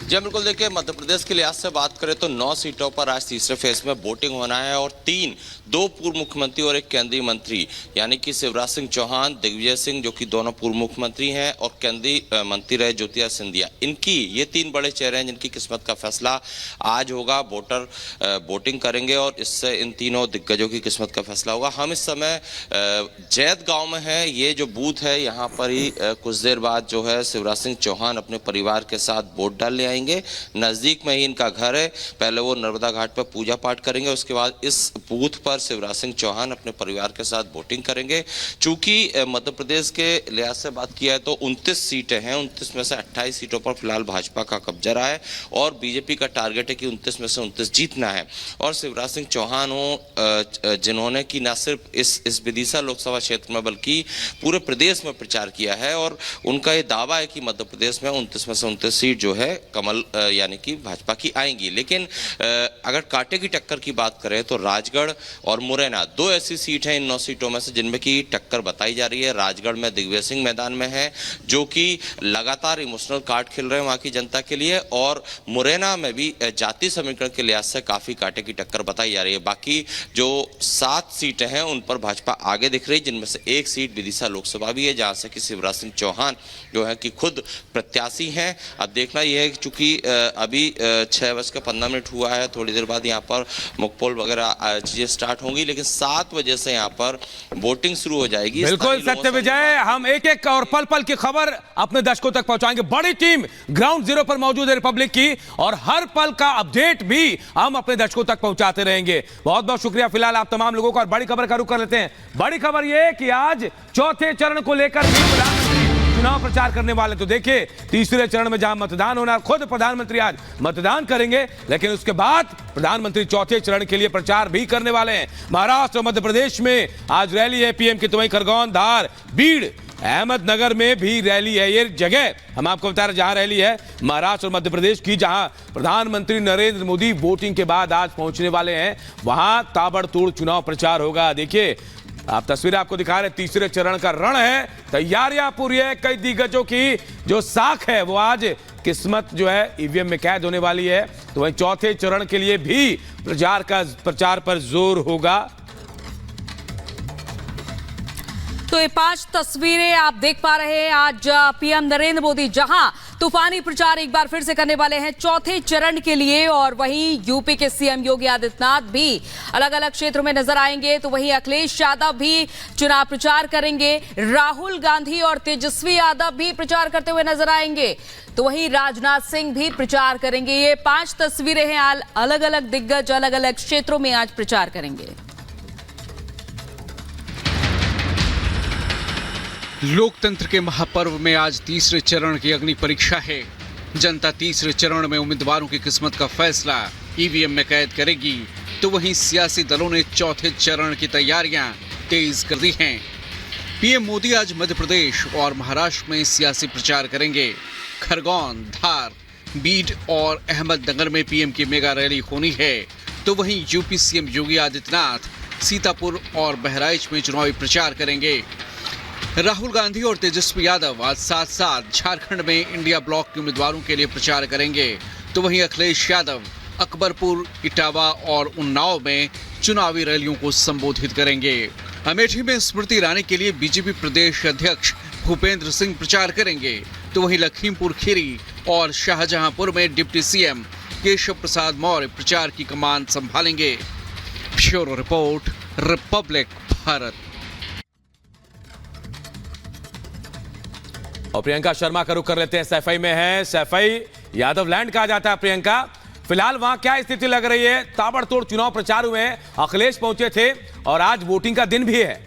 जी बिल्कुल, देखिए मध्य प्रदेश के लिहाज से बात करें तो 9 सीटों पर आज तीसरे फेज में वोटिंग होना है और 2 पूर्व मुख्यमंत्री और 1 केंद्रीय मंत्री यानी कि शिवराज सिंह चौहान, दिग्विजय सिंह जो कि दोनों पूर्व मुख्यमंत्री हैं और केंद्रीय मंत्री रहे ज्योतिरादित्य सिंधिया, इनकी ये 3 बड़े चेहरे हैं जिनकी किस्मत का फैसला आज होगा। वोटर वोटिंग करेंगे और इससे इन तीनों दिग्गजों की किस्मत का फैसला होगा। हम इस समय जैत गाँव में है, ये जो बूथ है यहाँ पर ही कुछ देर बाद जो है शिवराज सिंह चौहान अपने परिवार के साथ वोट डालने आएंगे। नजदीक में ही इनका घर है, पहले वो नर्मदा घाट पर पूजा पाठ करेंगे, उसके बाद इस बूथ पर शिवराज सिंह चौहान अपने परिवार के साथ वोटिंग करेंगे। चूंकि मध्य प्रदेश के लिहाज से बात किया है तो 29 सीटें हैं, 29 में से 28 सीटों पर फिलहाल भाजपा का कब्जा रहा है और बीजेपी का टारगेट है कि 29 में से 29 जीतना है। और शिवराज सिंह चौहान हो जिन्होंने कि न सिर्फ इस विदिशा लोकसभा क्षेत्र में बल्कि पूरे प्रदेश में प्रचार किया है और उनका ये दावा है कि मध्य प्रदेश में 29 में से 29 सीट जो है कमल यानी कि भाजपा की आएंगी। लेकिन अगर कांटे की टक्कर की बात करें तो राजगढ़ और मुरैना 2 ऐसी सीट हैं इन 9 सीटों में से जिनमें की टक्कर बताई जा रही है। राजगढ़ में दिग्विजय सिंह मैदान में है जो कि लगातार इमोशनल कार्ड खेल रहे हैं वहां की जनता के लिए, और मुरैना में भी जातीय समीकरण के लिहाज से काफी कांटे की टक्कर बताई जा रही है। बाकी जो 7 सीटें हैं उन पर भाजपा आगे दिख रही, जिनमें से 1 सीट विदिशा लोकसभा भी है जहां से कि शिवराज सिंह चौहान जो है कि खुद प्रत्याशी हैं। अब देखना यह है कि चूंकि अभी 6:15 हुआ है, थोड़ी देर बाद यहाँ पर मुकपोल वगैरह चीजें स्टार्ट होंगी, लेकिन 7 बजे से यहाँ पर वोटिंग शुरू हो जाएगी। बिल्कुल सत्य विजय, हम एक और पल पल की खबर अपने दर्शकों तक पहुंचाएंगे। बड़ी टीम ग्राउंड जीरो पर मौजूद है रिपब्लिक की और हर पल का अपडेट भी हम अपने दर्शकों तक पहुंचाते रहेंगे। बहुत बहुत शुक्रिया फिलहाल आप तमाम लोगों का। और बड़ी खबर का रुख कर लेते हैं। बड़ी खबर यह कि आज चौथे चरण को लेकर चुनाव प्रचार करने वाले, तो देखिए तीसरे चरण में जहां मतदान होना, खुद प्रधानमंत्री आज मतदान करेंगे, लेकिन उसके बाद प्रधानमंत्री चौथे चरण के लिए प्रचार भी करने वाले हैं। महाराष्ट्र और मध्य प्रदेश में आज रैली है पीएम की, तो वहीं खरगोन, धार, बीड़, अहमदनगर में भी रैली है। ये जगह हम आपको बता रहे जहां रैली है महाराष्ट्र और मध्य प्रदेश की, जहां प्रधानमंत्री नरेंद्र मोदी वोटिंग के बाद आज पहुंचने वाले हैं, वहां ताबड़तोड़ चुनाव प्रचार होगा। देखिए आप तस्वीरें आपको दिखा रहे, तीसरे चरण का रण है, तैयारियां पूरी है। कई दिग्गजों की जो साख है वो आज किस्मत जो है ईवीएम में कैद होने वाली है, तो वहीं चौथे चरण के लिए भी प्रचार पर जोर होगा। तो ये 5 तस्वीरें आप देख पा रहे हैं। आज पीएम नरेंद्र मोदी जहां तूफानी प्रचार एक बार फिर से करने वाले हैं चौथे चरण के लिए, और वहीं यूपी के सीएम योगी आदित्यनाथ भी अलग अलग क्षेत्रों में नजर आएंगे, तो वहीं अखिलेश यादव भी चुनाव प्रचार करेंगे, राहुल गांधी और तेजस्वी यादव भी प्रचार करते हुए नजर आएंगे, तो वहीं राजनाथ सिंह भी प्रचार करेंगे। ये 5 तस्वीरें हैं, अलग अलग दिग्गज अलग अलग क्षेत्रों में आज प्रचार करेंगे। लोकतंत्र के महापर्व में आज तीसरे चरण की अग्नि परीक्षा है। जनता तीसरे चरण में उम्मीदवारों की किस्मत का फैसला ईवीएम में कैद करेगी, तो वहीं सियासी दलों ने चौथे चरण की तैयारियां तेज कर दी हैं। पीएम मोदी आज मध्य प्रदेश और महाराष्ट्र में सियासी प्रचार करेंगे। खरगोन, धार, बीड और अहमदनगर में पीएम की मेगा रैली होनी है, तो वहीं यूपी सीएम योगी आदित्यनाथ सीतापुर और बहराइच में चुनावी प्रचार करेंगे। राहुल गांधी और तेजस्वी यादव आज साथ साथ झारखंड में इंडिया ब्लॉक के उम्मीदवारों के लिए प्रचार करेंगे, तो वहीं अखिलेश यादव अकबरपुर, इटावा और उन्नाव में चुनावी रैलियों को संबोधित करेंगे। अमेठी में स्मृति ईरानी के लिए बीजेपी प्रदेश अध्यक्ष भूपेंद्र सिंह प्रचार करेंगे, तो वहीं लखीमपुर खीरी और शाहजहांपुर में डिप्टी सीएम केशव प्रसाद मौर्य प्रचार की कमान संभालेंगे। Bureau report, Republic Bharat. और प्रियंका शर्मा का रुख कर लेते हैं, सैफई में है। सैफई यादव लैंड कहा जाता है प्रियंका, फिलहाल वहां क्या स्थिति लग रही है? ताबड़तोड़ चुनाव प्रचार हुए हैं, अखिलेश पहुंचे थे और आज वोटिंग का दिन भी है।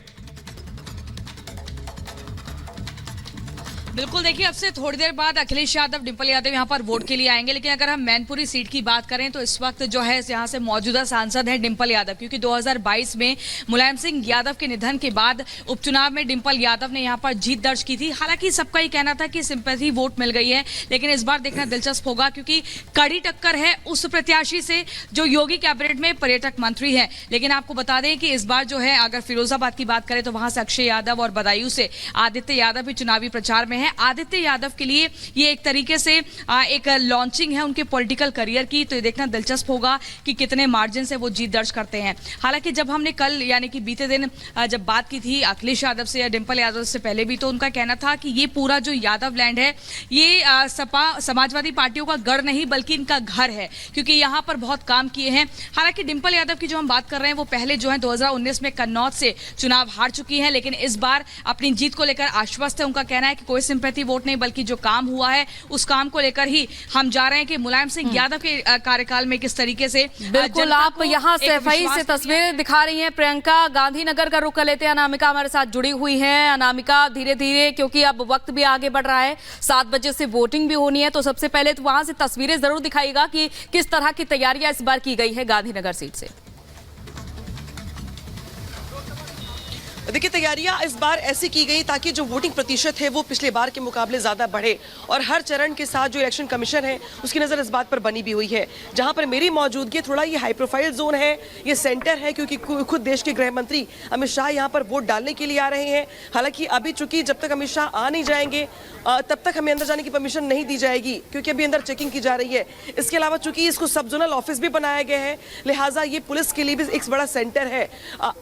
बिल्कुल, देखिए अब से थोड़ी देर बाद अखिलेश यादव, डिंपल यादव यहाँ पर वोट के लिए आएंगे, लेकिन अगर हम मैनपुरी सीट की बात करें तो इस वक्त जो है यहाँ से मौजूदा सांसद है डिंपल यादव, क्योंकि 2022 में मुलायम सिंह यादव के निधन के बाद उपचुनाव में डिंपल यादव ने यहाँ पर जीत दर्ज की थी। हालांकि सबका ही कहना था कि सिंपैथी वोट मिल गई है, लेकिन इस बार देखना दिलचस्प होगा क्योंकि कड़ी टक्कर है उस प्रत्याशी से जो योगी कैबिनेट में पर्यटक मंत्री है। लेकिन आपको बता दें कि इस बार जो है अगर फिरोजाबाद की बात करें तो वहां से अक्षय यादव और बदायूं से आदित्य यादव भी चुनावी प्रचार में हैं। आदित्य यादव के लिए ये एक तरीके से एक लॉन्चिंग है उनके पॉलिटिकल करियर की, तो ये देखना दिलचस्प होगा कि कितने मार्जिन से वो जीत दर्ज करते हैं। हालांकि जब हमने कल यानी कि बीते दिन जब बात की थी अखिलेश यादव से या डिंपल यादव से पहले भी, तो उनका कहना था कि ये पूरा जो यादव लैंड है ये सपा समाजवादी पार्टियों का गढ़ नहीं बल्कि इनका घर है, क्योंकि यहाँ पर बहुत काम किए हैं। हालांकि डिंपल यादव की जो हम बात कर रहे हैं वो पहले जो है 2019 में कन्नौज से चुनाव हार चुकी हैं, लेकिन इस बार अपनी जीत को लेकर आश्वस्त है। उनका कहना है कि कोई सिंपैथी वोट नहीं बल्कि जो काम हुआ है उस काम को लेकर ही हम जा रहे हैं कि मुलायम सिंह यादव के कार्यकाल में किस तरीके से बिल्कुल। आप यहाँ सफाई से तस्वीरें दिखा रही हैं प्रियंका, गांधीनगर का रुख कर लेते हैं। अनामिका हमारे साथ जुड़ी हुई है। अनामिका, धीरे धीरे क्योंकि अब वक्त भी आगे बढ़ रहा है, 7 बजे से वोटिंग भी होनी है, तो सबसे पहले तो वहां से तस्वीरें जरूर दिखाइएगा कि किस तरह की तैयारियां इस बार की गई है गांधीनगर सीट से। देखिए, तैयारियां इस बार ऐसी की गई ताकि जो वोटिंग प्रतिशत है वो पिछले बार के मुकाबले ज़्यादा बढ़े, और हर चरण के साथ जो इलेक्शन कमीशन है उसकी नज़र इस बात पर बनी भी हुई है। जहां पर मेरी मौजूदगी, थोड़ा ये हाई प्रोफाइल जोन है, ये सेंटर है, क्योंकि खुद देश के गृह मंत्री अमित शाह यहाँ पर वोट डालने के लिए आ रहे हैं। हालांकि अभी चूंकि जब तक अमित शाह आ नहीं जाएंगे तब तक हमें अंदर जाने की परमिशन नहीं दी जाएगी, क्योंकि अभी अंदर चेकिंग की जा रही है। इसके अलावा चूंकि इसको सब जोनल ऑफिस भी बनाया गया है, लिहाजा ये पुलिस के लिए भी एक बड़ा सेंटर है।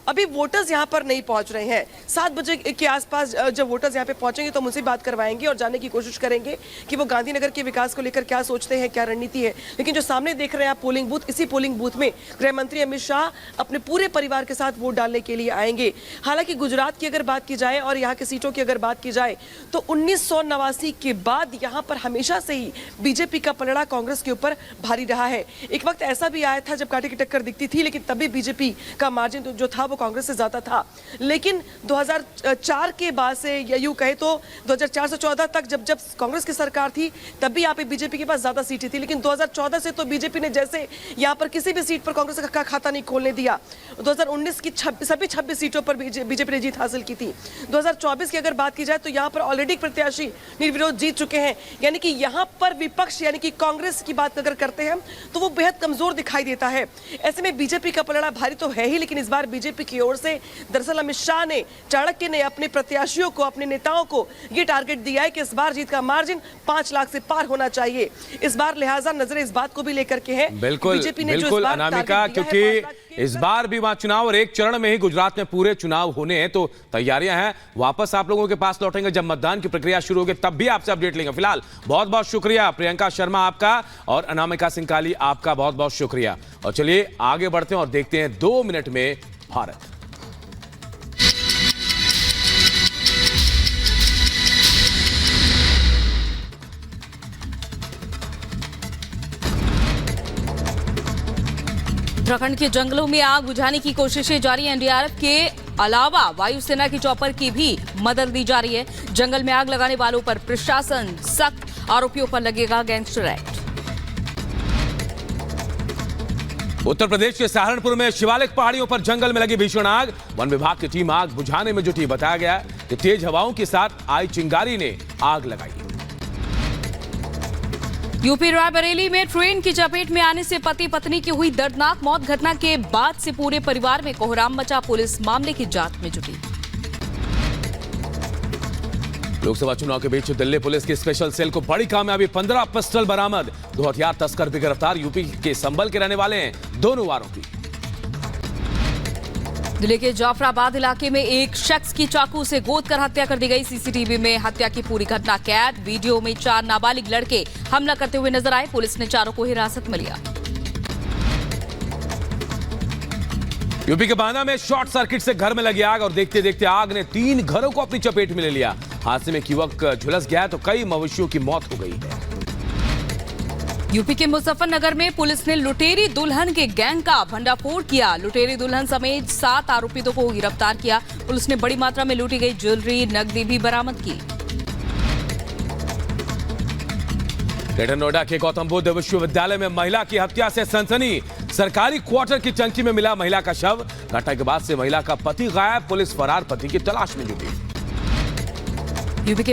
अभी वोटर्स यहाँ पर नहीं पहुंच रहे हैं। 7 बजे के आसपास जब वोटर्स यहाँ पे पहुंचेंगे तो मुझसे बात करवाएंगे और जानने की कोशिश करेंगे कि वो गांधीनगर के विकास को लेकर क्या सोचते हैं, क्या रणनीति है। लेकिन जो सामने देख रहे हैं आप पोलिंग बूथ, इसी पोलिंग बूथ में गृह मंत्री अमित शाह अपने पूरे परिवार के साथ वोट डालने के लिए आएंगे। हालांकि गुजरात की अगर बात की जाए और यहाँ की सीटों की अगर बात की जाए तो 1989 के बाद यहाँ पर हमेशा से ही बीजेपी का पलड़ा कांग्रेस के ऊपर भारी रहा है। एक वक्त ऐसा भी आया था जब कांटे की टक्कर दिखती थी, लेकिन तभी बीजेपी का मार्जिन जो था वो कांग्रेस से ज्यादा था। लेकिन 2004 के बाद से, या यूं कहे तो 2004 से 14 तक जब कांग्रेस की सरकार थी तब भी यहाँ पे बीजेपी के पास ज्यादा सीटें थी, लेकिन 2014 से तो बीजेपी ने जैसे यहाँ पर किसी भी सीट पर कांग्रेस का खाता नहीं खोलने दिया। 2019 की सभी 26 सीटों पर बीजेपी ने जीत हासिल की थी। 2024 की अगर बात की जाए तो यहाँ पर ऑलरेडी प्रत्याशी निर्विरोध जीत चुके हैं, यानी कि यहाँ पर विपक्ष यानी कि कांग्रेस की बात अगर करते हैं तो वो बेहद कमजोर दिखाई देता है। ऐसे में बीजेपी का पलड़ा भारी तो है ही, लेकिन इस बार बीजेपी की ओर से दरअसल अमित शाह ने, चाणक्य ने अपने प्रत्याशियों को, अपने नेताओं को ये टारगेट दिया है कि इस बार जीत का मार्जिन 5 लाख से पार होना चाहिए। इस बार लिहाजा नजरें इस बात को भी लेकर के हैं। बिल्कुल बिल्कुल अनामिका, क्योंकि इस बार भी वहां चुनाव और एक चरण में ही गुजरात में पूरे चुनाव होने हैं, तो तैयारियां हैं। वापस आप लोगों के पास लौटेंगे जब मतदान की प्रक्रिया शुरू होगी, तब भी आपसे अपडेट लेंगे। फिलहाल बहुत बहुत शुक्रिया प्रियंका शर्मा आपका, और अनामिका सिंह काली आपका बहुत बहुत शुक्रिया। और चलिए आगे बढ़ते हैं और देखते हैं 2 मिनट में भारत। उत्तराखंड के जंगलों में आग बुझाने की कोशिशें जारी हैं। एनडीआरएफ के अलावा वायुसेना की चॉपर की भी मदद दी जा रही है। जंगल में आग लगाने वालों पर प्रशासन सख्त, आरोपियों पर लगेगा गैंगस्टर एक्ट। उत्तर प्रदेश के सहारनपुर में शिवालिक पहाड़ियों पर जंगल में लगी भीषण आग। वन विभाग की टीम आग बुझाने में जुटी। बताया गया कि तेज हवाओं के साथ आई चिंगारी ने आग लगाई। यूपी रायबरेली में ट्रेन की चपेट में आने से पति पत्नी की हुई दर्दनाक मौत। घटना के बाद से पूरे परिवार में कोहराम मचा। पुलिस मामले की जांच में जुटी। लोकसभा चुनाव के बीच दिल्ली पुलिस की स्पेशल सेल को बड़ी कामयाबी। 15 पिस्टल बरामद। 2 हथियार तस्कर भी गिरफ्तार। यूपी के संभल के रहने वाले हैं दोनों आरोपी। दिल्ली के जाफराबाद इलाके में एक शख्स की चाकू से गोद कर हत्या कर दी गई। सीसीटीवी में हत्या की पूरी घटना कैद। वीडियो में 4 नाबालिग लड़के हमला करते हुए नजर आए। पुलिस ने चारों को हिरासत में लिया। यूपी के बांदा में शॉर्ट सर्किट से घर में लगी आग और देखते देखते आग ने 3 घरों को अपनी चपेट में ले लिया। हादसे में एक युवक झुलस गया तो कई मवेशियों की मौत हो गई है। यूपी के मुजफ्फरनगर में पुलिस ने लुटेरी दुल्हन के गैंग का भंडाफोड़ किया। लुटेरी दुल्हन समेत 7 आरोपितों को गिरफ्तार किया। पुलिस ने बड़ी मात्रा में लूटी गई ज्वेलरी, नकदी भी बरामद की। ग्रेटर नोएडा के गौतम बुद्ध विश्वविद्यालय में महिला की हत्या से सनसनी। सरकारी क्वार्टर की टंकी में मिला महिला का शव। घटना के बाद से महिला का पति गायब। पुलिस फरार पति की तलाश में जुटी। यूपी के